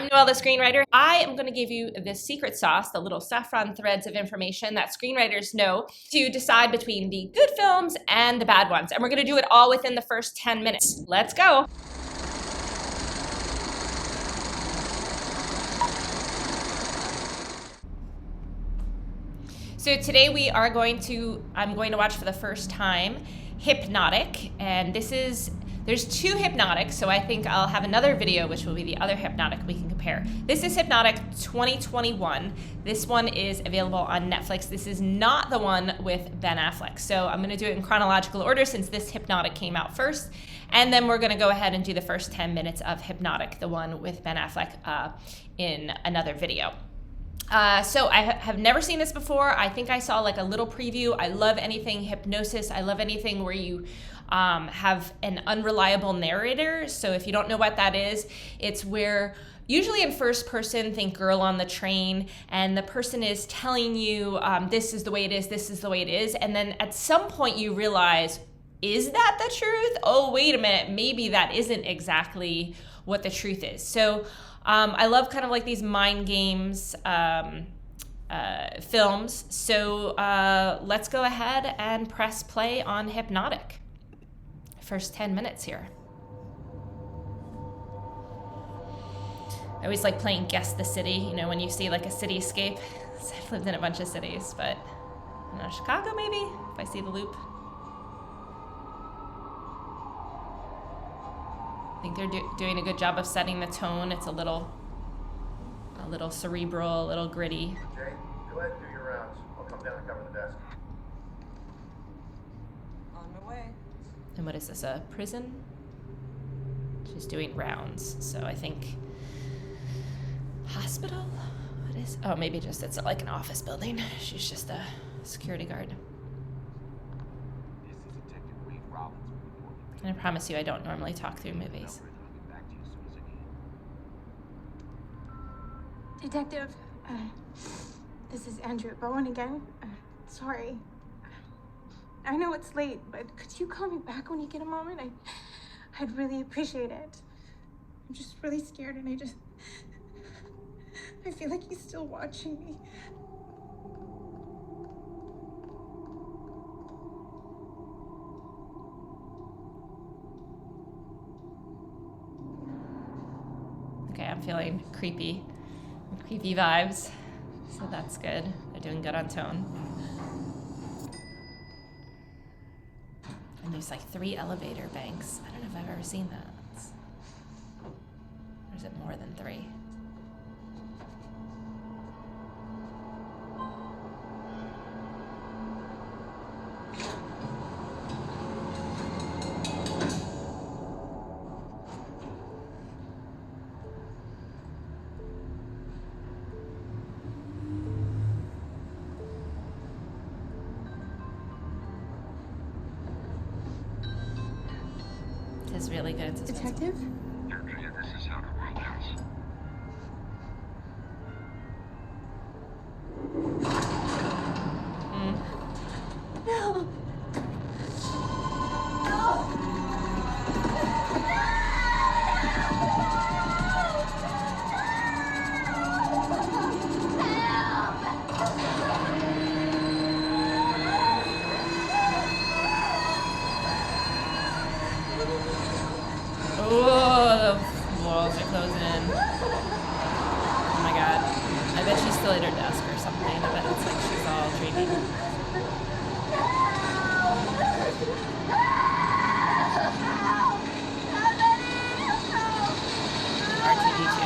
I'm Noel the screenwriter. I am going to give you the secret sauce, the little saffron threads of information that screenwriters know to decide between the good films and the bad ones. And we're going to do it all within the first 10 minutes. Let's go. So today I'm going to watch for the first time Hypnotic, and there's two Hypnotics, so I think I'll have another video which will be the other Hypnotic we can compare. This is Hypnotic 2021. This one is available on Netflix. This is not the one with Ben Affleck. So I'm gonna do it in chronological order since this Hypnotic came out first. And then we're gonna go ahead and do the first 10 minutes of Hypnotic, the one with Ben Affleck, in another video. So I have never seen this before. I think I saw like a little preview. I love anything hypnosis. I love anything where you have an unreliable narrator. So if you don't know what that is, it's where usually in first person, think Girl on the Train, and the person is telling you this is the way it is, this is the way it is. And then at some point you realize, is that the truth? Oh, wait a minute, maybe that isn't exactly what the truth is. So I love kind of like these mind games films. So let's go ahead and press play on Hypnotic. First 10 minutes here. I always like playing Guess the City, you know, when you see like a cityscape. I've lived in a bunch of cities, but I don't know, Chicago maybe, if I see the loop. I think they're doing a good job of setting the tone. It's a little cerebral, a little gritty. Jay, go ahead and do your rounds. I'll come down and cover the desk. On my way. And what is this, a prison? She's doing rounds, so I think hospital? What is, oh, maybe just it's like an office building. She's just a security guard. And I promise you I don't normally talk through movies. Detective, this is Andrew Bowen again. Sorry. I know it's late, but could you call me back when you get a moment? I'd really appreciate it. I'm just really scared and I feel like he's still watching me. Okay, I'm feeling creepy vibes, so that's good. They're doing good on tone. And there's like 3 elevator banks. I don't know if I've ever seen that. Or is it more than 3? Is really good at suspense. Detective? Andrea, this is how the world ends. No. Oh, the walls are closing in. Oh my god. I bet she's still at her desk or something. I bet it's like she's all dreaming. R2D2.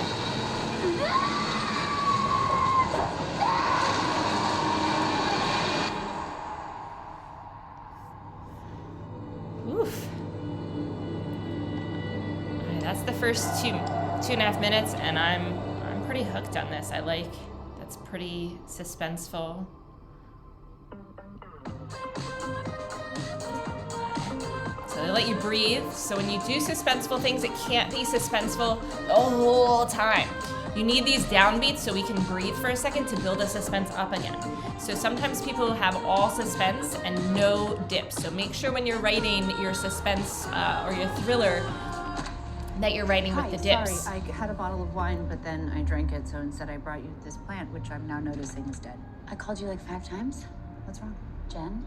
Oof. That's the first 2.5 minutes, and I'm pretty hooked on this. That's pretty suspenseful. So they let you breathe. So when you do suspenseful things, it can't be suspenseful the whole time. You need these downbeats so we can breathe for a second to build the suspense up again. So sometimes people have all suspense and no dips. So make sure when you're writing your suspense or your thriller that you're writing with Hi, the dips. sorry, I had a bottle of wine, but then I drank it, so instead I brought you this plant, which I'm now noticing is dead. I called you like 5 times. What's wrong? Jen?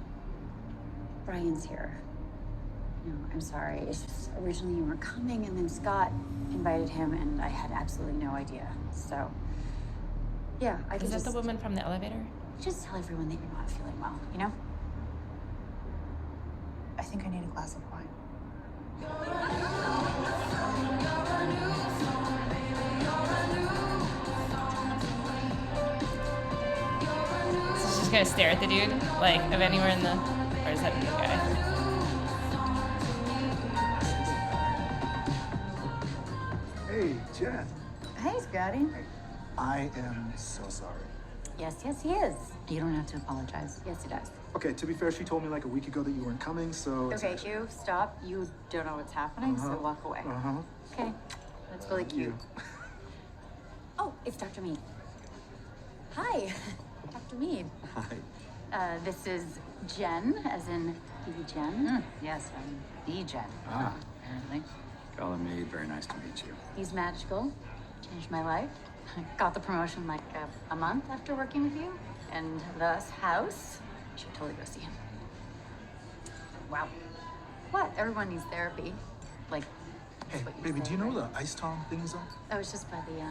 Brian's here. No, I'm sorry. It's just originally you were coming, and then Scott invited him, and I had absolutely no idea. So, yeah, I can Is that just... the woman from the elevator? Just tell everyone that you're not feeling well, you know? I think I need a glass of wine. So she's just gonna stare at the dude, like, of anywhere in the... Or is that a new guy? Hey, Jen. Hey, Scotty. I am so sorry. Yes, yes, he is. You don't have to apologize. Yes, he does. Okay, to be fair, she told me like a week ago that you weren't coming, so... Okay, you stop. You don't know what's happening, so walk away. Okay, that's really cute. Oh, it's Dr. Mead. Hi, Dr. Mead. Hi. This is Jen, as in the Jen. Yes, I'm the Jen. Apparently. Colin Mead, very nice to meet you. He's magical. Changed my life. I got the promotion like a month after working with you. And thus, house. You should totally go see him. Wow. What? Everyone needs therapy. Like, Hey, what you baby, say, do you know right? where the ice tong things are? Oh, it's just by the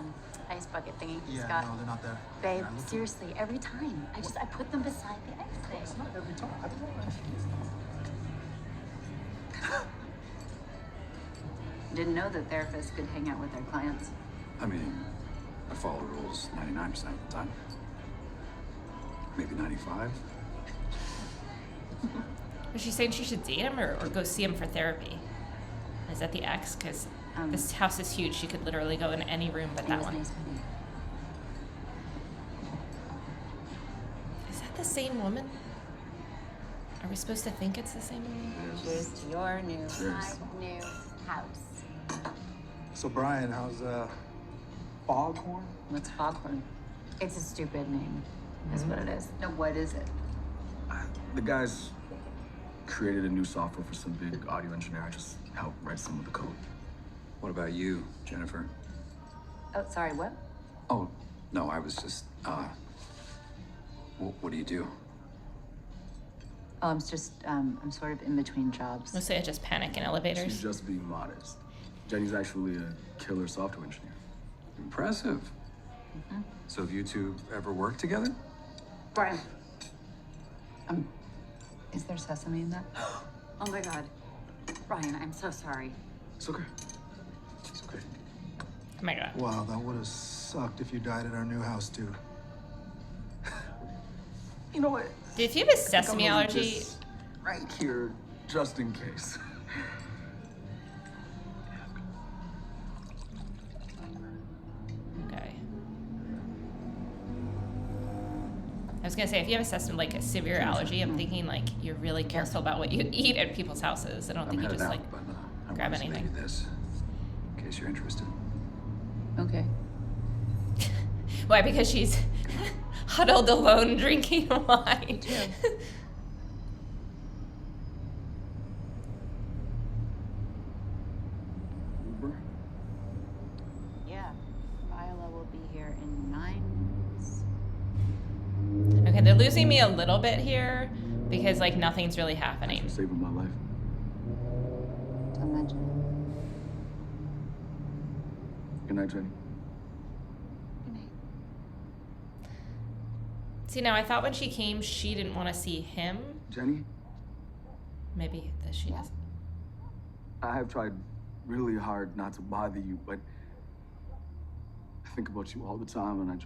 ice bucket thingy. Yeah, Scott. no, they're not there. Babe, Yeah, I looked- seriously, every time. I put them beside the ice thing. It's not every time. I don't know what actually is. Didn't know that therapists could hang out with their clients. I mean, I follow rules 99% of the time. Maybe 95. Was she saying she should date him or go see him for therapy? Is that the ex? Because this house is huge. She could literally go in any room but He that was one. nice with me. Is that the same woman? Are we supposed to think it's the same woman? Cheers to your new, Cheers. my new house. So, Brian, how's, Foghorn? What's Foghorn? It's a stupid name, is what it is. No, what is it? The guys created a new software for some big audio engineer. I just helped write some of the code. What about you, Jennifer? Oh, sorry, what? Oh, no, I was just, what do you do? Oh, I'm just, I'm sort of in between jobs. Mostly I just panic in elevators. She's just being modest. Jenny's actually a killer software engineer. Impressive. So have you two ever worked together? Brian. Is there sesame in that? Oh my God. Brian, I'm so sorry. It's okay. It's okay. Oh my God. Wow, that would have sucked if you died at our new house, too. You know what? Did you have a sesame I'm gonna allergy? just right here, just in case. Okay. I was gonna say, if you have a sesame, like a severe allergy, I'm thinking like you're really careful about what you eat at people's houses. I don't I'm think you headed just out, like but I grab wanted to leave anything. you this, in case you're interested. Okay. Why? Because she's huddled alone drinking wine. Uber? Yeah. Viola will be here in 9 minutes. Okay, they're losing me a little bit here because like nothing's really happening. For saving my life. Don't mention Good night, Jenny. it. Good night. See, now I thought when she came, she didn't want to see him. Jenny, Maybe that she does. I have tried really hard not to bother you, but I think about you all the time, and I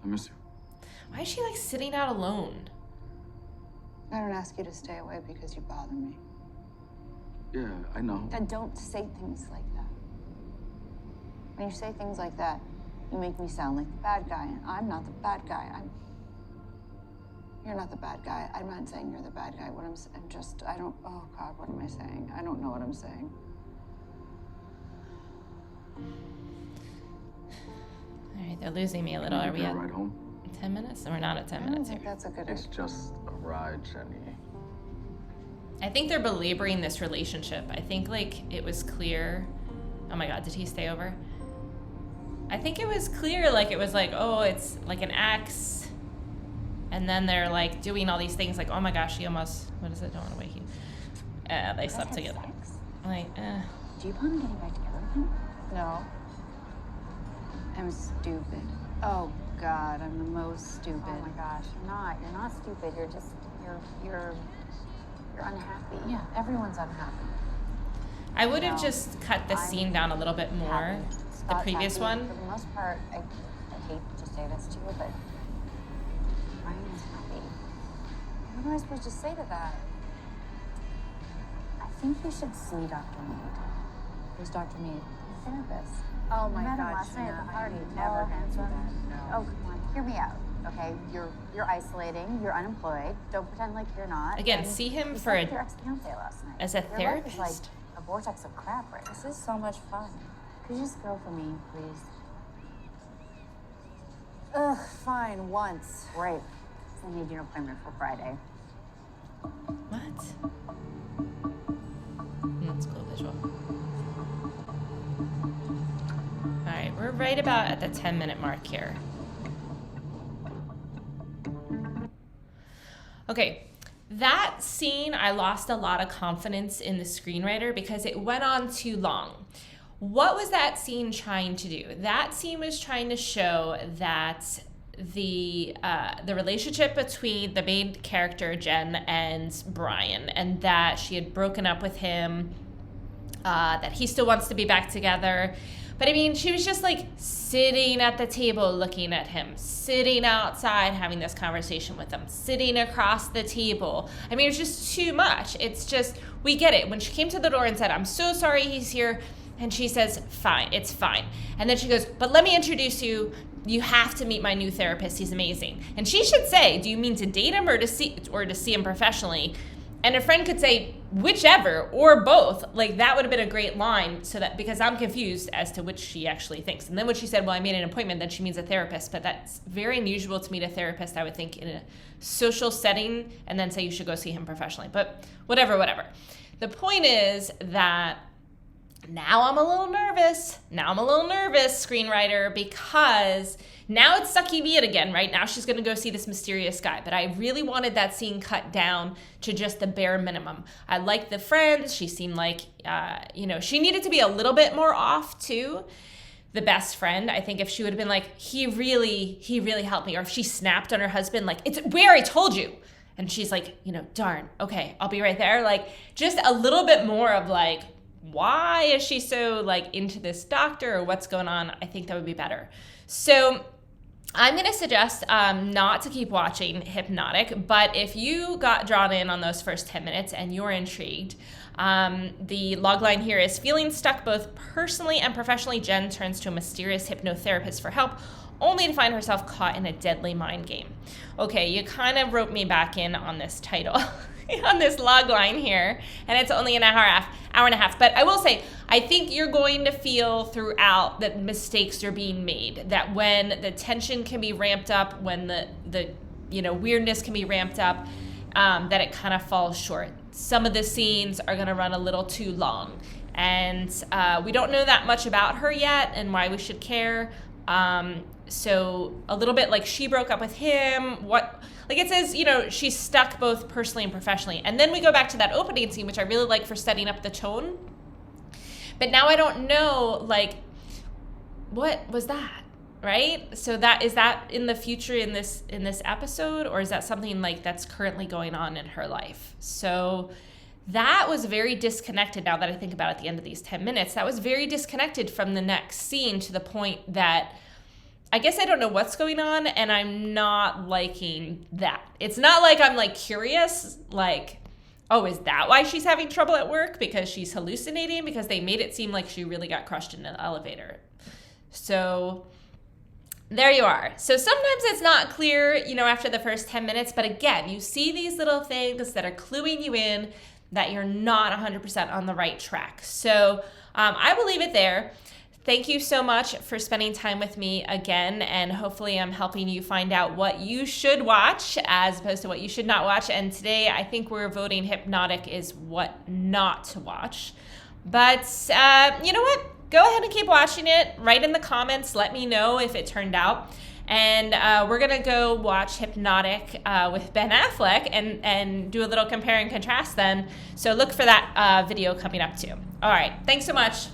miss you. Why is she like sitting out alone? I don't ask you to stay away because you bother me. Yeah, I know. And don't say things like that. When you say things like that, you make me sound like the bad guy, and I'm not the bad guy. You're not the bad guy. I'm not saying you're the bad guy. What I'm just, I don't, oh God, what am I saying? I don't know what I'm saying. All right, they're losing me a little. Are we Can I at ride home? 10 minutes? We're not at 10 I don't minutes think here. that's a good It's just a ride, Jenny. I think they're belaboring this relationship. I think like it was clear. Oh my God, did he stay over? I think it was clear, like it was like, oh, it's like an ex. And then they're like doing all these things like, oh my gosh, she almost, what is it? Don't want to wake you. They slept together. Sex? Like, Do you plan on getting back together with him? No. I'm stupid. Oh God, I'm the most stupid. Oh my gosh, you're not. You're not stupid. You're just, you're unhappy. Yeah, everyone's unhappy. I would have No, just cut the scene down a little bit more. Happy. The Scott's previous happy. one. For the most part, I hate to say this to you, but Brian is happy. What am I supposed to say to that? I think you should see Dr. Mead. Who's Dr. Mead? The therapist. Oh my met him God, last night at the party. Never Tall, handsome. handsome. No. Oh, come on. Hear me out, okay? You're isolating. You're unemployed. Don't pretend like you're not. Again, And see him you for slept with a- your ex-fiance last night. as a Your life is like therapist? a vortex of crap right now. This is so much fun. Could you just go for me, please? Ugh, fine, once. Right. 'Cause I need an appointment for Friday. What? Let's go visual. All right, we're right about at the 10-minute mark here. Okay, that scene, I lost a lot of confidence in the screenwriter because it went on too long. What was that scene trying to do? That scene was trying to show that the relationship between the main character Jen and Brian, and that she had broken up with him, that he still wants to be back together. But I mean, she was just like sitting at the table looking at him, sitting outside having this conversation with him, sitting across the table. I mean, it's just too much. It's just, we get it. When she came to the door and said, I'm so sorry he's here, and she says, fine, it's fine. And then she goes, but let me introduce you. You have to meet my new therapist. He's amazing. And she should say, do you mean to date him or to see him professionally? And a friend could say, whichever or both. Like, that would have been a great line, so that, because I'm confused as to which she actually thinks. And then when she said, well, I made an appointment, then she means a therapist. But that's very unusual to meet a therapist, I would think, in a social setting, and then say you should go see him professionally. But whatever. The point is that now I'm a little nervous. Screenwriter, because now it's sucky me in again, right? Now she's going to go see this mysterious guy. But I really wanted that scene cut down to just the bare minimum. I liked the friends. She seemed like, she needed to be a little bit more off too. The best friend, I think if she would have been like, he really helped me. Or if she snapped on her husband, like, it's where I told you. And she's like, darn, okay, I'll be right there. Like, just a little bit more of like, why is she so like into this doctor, or what's going on? I think that would be better. So I'm going to suggest not to keep watching Hypnotic, but if you got drawn in on those first 10 minutes and you're intrigued, the logline here is, feeling stuck both personally and professionally, Jen turns to a mysterious hypnotherapist for help, only to find herself caught in a deadly mind game. Okay, you kind of wrote me back in on this title. On this log line here, and it's only an hour and a half. But I will say, I think you're going to feel throughout that mistakes are being made, that when the tension can be ramped up, when the weirdness can be ramped up, that it kind of falls short. Some of the scenes are going to run a little too long, and we don't know that much about her yet and why we should care. So a little bit like, she broke up with him, like it says, she's stuck both personally and professionally. And then we go back to that opening scene, which I really like for setting up the tone. But now I don't know, like, what was that, right? So is that in the future in this episode, or is that something like that's currently going on in her life? So that was very disconnected. Now that I think about it, at the end of these 10 minutes, that was very disconnected from the next scene, to the point that I guess I don't know what's going on, and I'm not liking that. It's not like I'm like curious, like, oh, is that why she's having trouble at work? Because she's hallucinating? Because they made it seem like she really got crushed in an elevator. So there you are. So sometimes it's not clear, after the first 10 minutes, but again, you see these little things that are cluing you in that you're not 100% on the right track. So I will leave it there. Thank you so much for spending time with me again, and hopefully I'm helping you find out what you should watch as opposed to what you should not watch. And today I think we're voting Hypnotic is what not to watch. But you know what? Go ahead and keep watching it. Write in the comments. Let me know if it turned out. And we're going to go watch Hypnotic with Ben Affleck and do a little compare and contrast then. So look for that video coming up too. All right. Thanks so much.